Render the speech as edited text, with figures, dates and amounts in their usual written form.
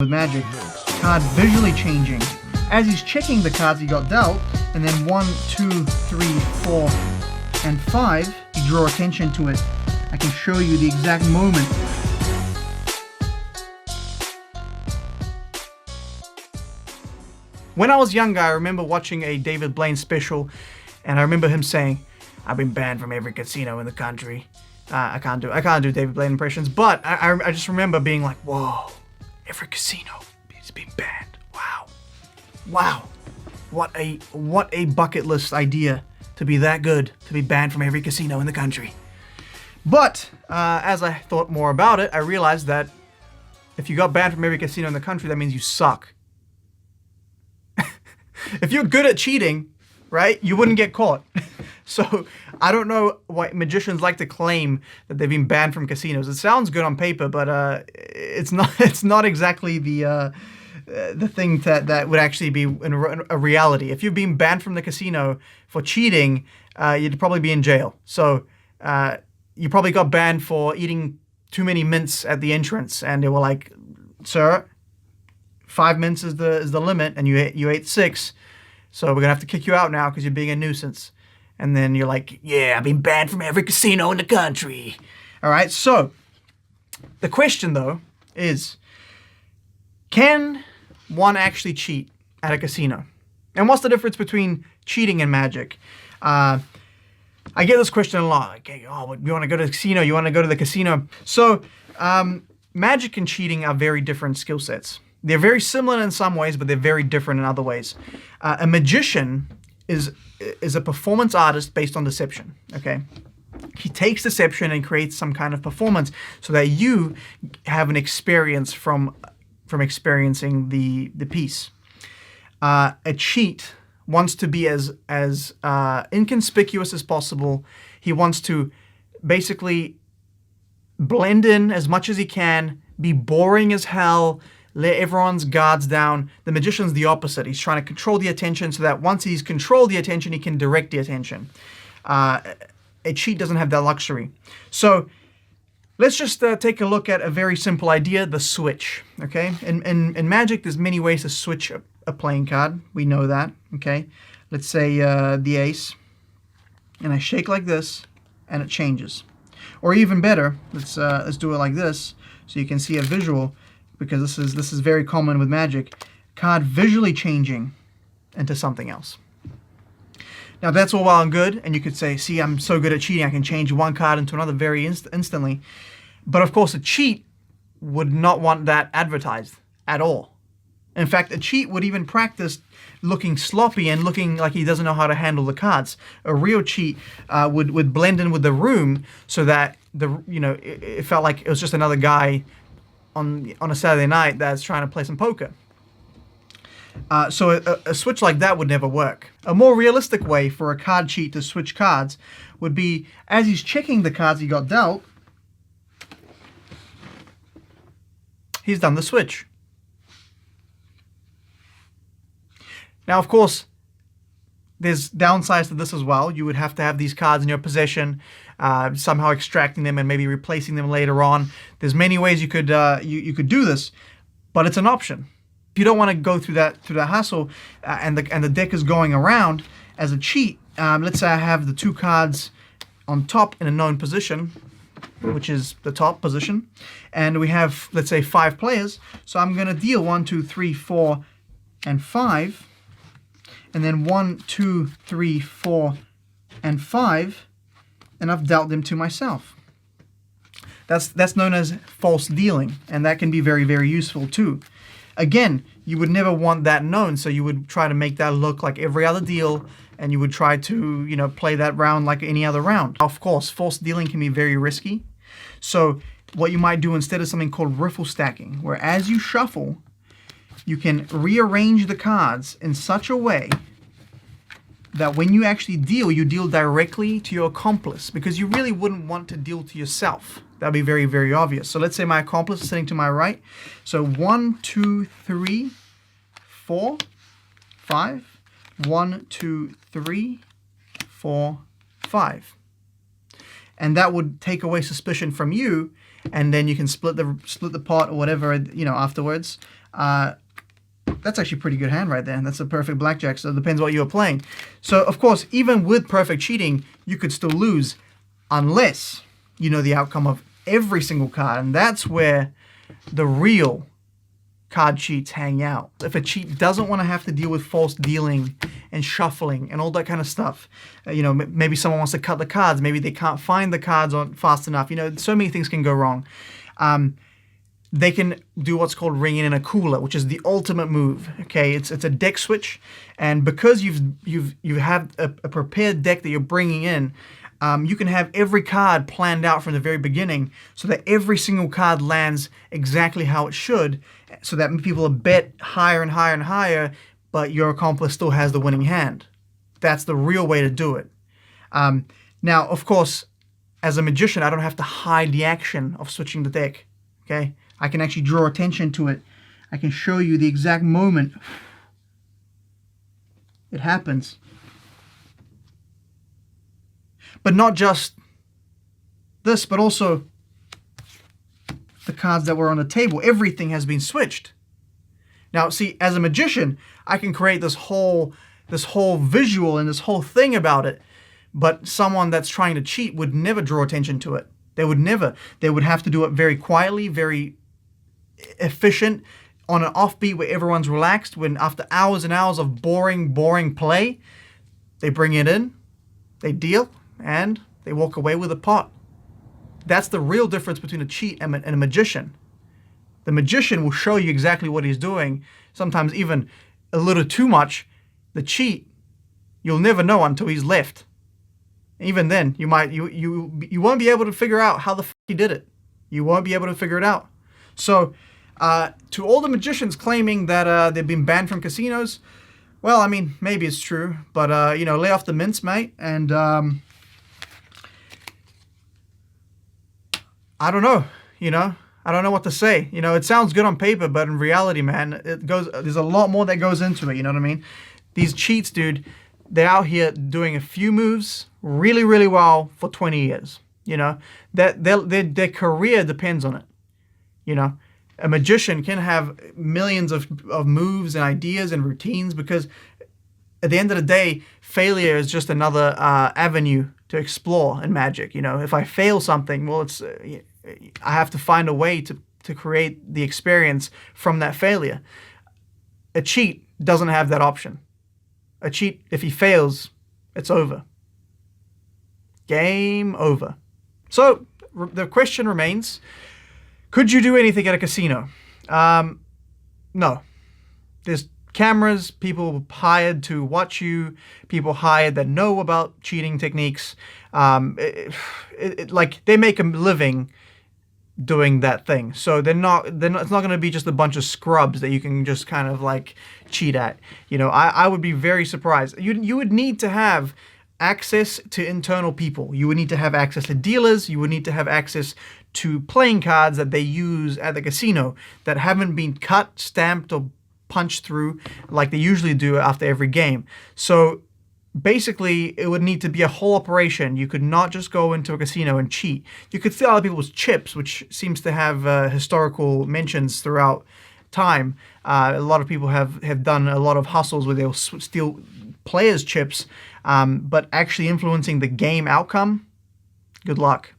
with magic, card visually changing. As he's checking the cards he got dealt, and then 1, 2, 3, 4, and 5, you draw attention to it. I can show you the exact moment. When I was younger, I remember watching a David Blaine special, and I remember him saying, "I've been banned from every casino in the country." I can't do David Blaine impressions, but I just remember being like, "Whoa, every casino is being banned. Wow, what a bucket list idea to be that good, to be banned from every casino in the country." But as I thought more about it, I realized that if you got banned from every casino in the country, that means you suck. If you're good at cheating, right, you wouldn't get caught. So I don't know why magicians like to claim that they've been banned from casinos. It sounds good on paper, but it's not. It's not exactly the thing that would actually be a reality. If you've been banned from the casino for cheating, you'd probably be in jail. So you probably got banned for eating too many mints at the entrance, and they were like, "Sir, 5 mints is the limit, and you ate 6, so we're gonna have to kick you out now because you're being a nuisance." And then you're like, "Yeah, I've been banned from every casino in the country." All right. So the question though is, can one actually cheat at a casino? And what's the difference between cheating and magic? I get this question a lot. Like, "Hey, oh, you want to go to the casino? You want to go to the casino?" So magic and cheating are very different skill sets. They're very similar in some ways, but they're very different in other ways. A magician is a performance artist based on deception, okay? He takes deception and creates some kind of performance so that you have an experience from experiencing the piece. A cheat wants to be as inconspicuous as possible. He wants to basically blend in as much as he can, be boring as hell, let everyone's guards down. The magician's the opposite. He's trying to control the attention so that once he's controlled the attention, he can direct the attention. A cheat doesn't have that luxury. So let's just take a look at a very simple idea, the switch, okay? In magic, there's many ways to switch a playing card. We know that, okay? Let's say the ace, and I shake like this, and it changes. Or even better, let's do it like this, so you can see a visual, because this is very common with magic. Card visually changing into something else. Now that's all well and good, and you could say, "See, I'm so good at cheating, I can change one card into another very instantly." But of course, a cheat would not want that advertised at all. In fact, a cheat would even practice looking sloppy and looking like he doesn't know how to handle the cards. A real cheat would blend in with the room so that it felt like it was just another guy on a Saturday night that's trying to play some poker. So a switch like that would never work. A more realistic way for a card cheat to switch cards would be, as he's checking the cards he got dealt, he's done the switch. Now, of course, there's downsides to this as well. You would have to have these cards in your possession, somehow extracting them and maybe replacing them later on. There's many ways you could you could do this, but it's an option. If you don't want to go through that hassle, and the deck is going around as a cheat, let's say I have the 2 cards on top in a known position, which is the top position, and we have, let's say, 5 players. So I'm going to deal 1, 2, 3, 4, and 5. And then 1, 2, 3, 4, and 5, and I've dealt them to myself. That's known as false dealing, and that can be very, very useful too. Again, you would never want that known, so you would try to make that look like every other deal, and you would try to, play that round like any other round. Of course, false dealing can be very risky. So what you might do instead is something called riffle stacking, where as you shuffle, you can rearrange the cards in such a way that when you actually deal, you deal directly to your accomplice, because you really wouldn't want to deal to yourself. That'd be very, very obvious. So let's say my accomplice is sitting to my right. So 1, 2, 3, 4, 5. 1, 2, 3, 4, 5. And that would take away suspicion from you, and then you can split the pot or whatever, afterwards. That's actually a pretty good hand right there. That's a perfect blackjack, so it depends what you're playing. So, of course, even with perfect cheating, you could still lose unless you know the outcome of every single card. And that's where the real card cheats hang out. If a cheat doesn't want to have to deal with false dealing and shuffling and all that kind of stuff, maybe someone wants to cut the cards, maybe they can't find the cards fast enough. So many things can go wrong. They can do what's called ringing in a cooler, which is the ultimate move. Okay, it's a deck switch, and because you have a prepared deck that you're bringing in, you can have every card planned out from the very beginning, so that every single card lands exactly how it should, so that people bet higher and higher and higher, but your accomplice still has the winning hand. That's the real way to do it. Now, of course, as a magician, I don't have to hide the action of switching the deck. Okay, I can actually draw attention to it. I can show you the exact moment it happens. But not just this, but also the cards that were on the table. Everything has been switched. Now, see, as a magician, I can create this whole visual and this whole thing about it, but someone that's trying to cheat would never draw attention to it. They would never. They would have to do it very quietly, very efficient, on an offbeat where everyone's relaxed, when after hours and hours of boring play, they bring it in, they deal, and they walk away with a pot. That's the real difference between a cheat and a magician. The magician will show you exactly what he's doing, sometimes even a little too much. The cheat, you'll never know until he's left. Even then, you won't be able to figure out how the f he did it. You won't be able to figure it out. So, to all the magicians claiming that they've been banned from casinos, well, I mean, maybe it's true, but lay off the mints, mate. And I don't know. I don't know what to say. It sounds good on paper, but in reality, man, there's a lot more that goes into it. You know what I mean? These cheats, dude, they're out here doing a few moves really, really well for 20 years. That their career depends on it. A magician can have millions of moves and ideas and routines, because at the end of the day, failure is just another avenue to explore in magic. If I fail something, well, I have to find a way to create the experience from that failure. A cheat doesn't have that option. A cheat, if he fails, it's over. Game over. So the question remains, could you do anything at a casino? No. There's cameras, people hired to watch you, people hired that know about cheating techniques. Like, they make a living doing that thing. So it's not going to be just a bunch of scrubs that you can just kind of like cheat at. I would be very surprised. You would need to have access to internal people. You would need to have access to dealers. You would need to have access to playing cards that they use at the casino that haven't been cut, stamped, or punched through like they usually do after every game. So basically, it would need to be a whole operation. You could not just go into a casino and cheat. You could steal other people's chips, which seems to have historical mentions throughout time. A lot of people have done a lot of hustles where they'll steal players' chips, but actually influencing the game outcome, good luck.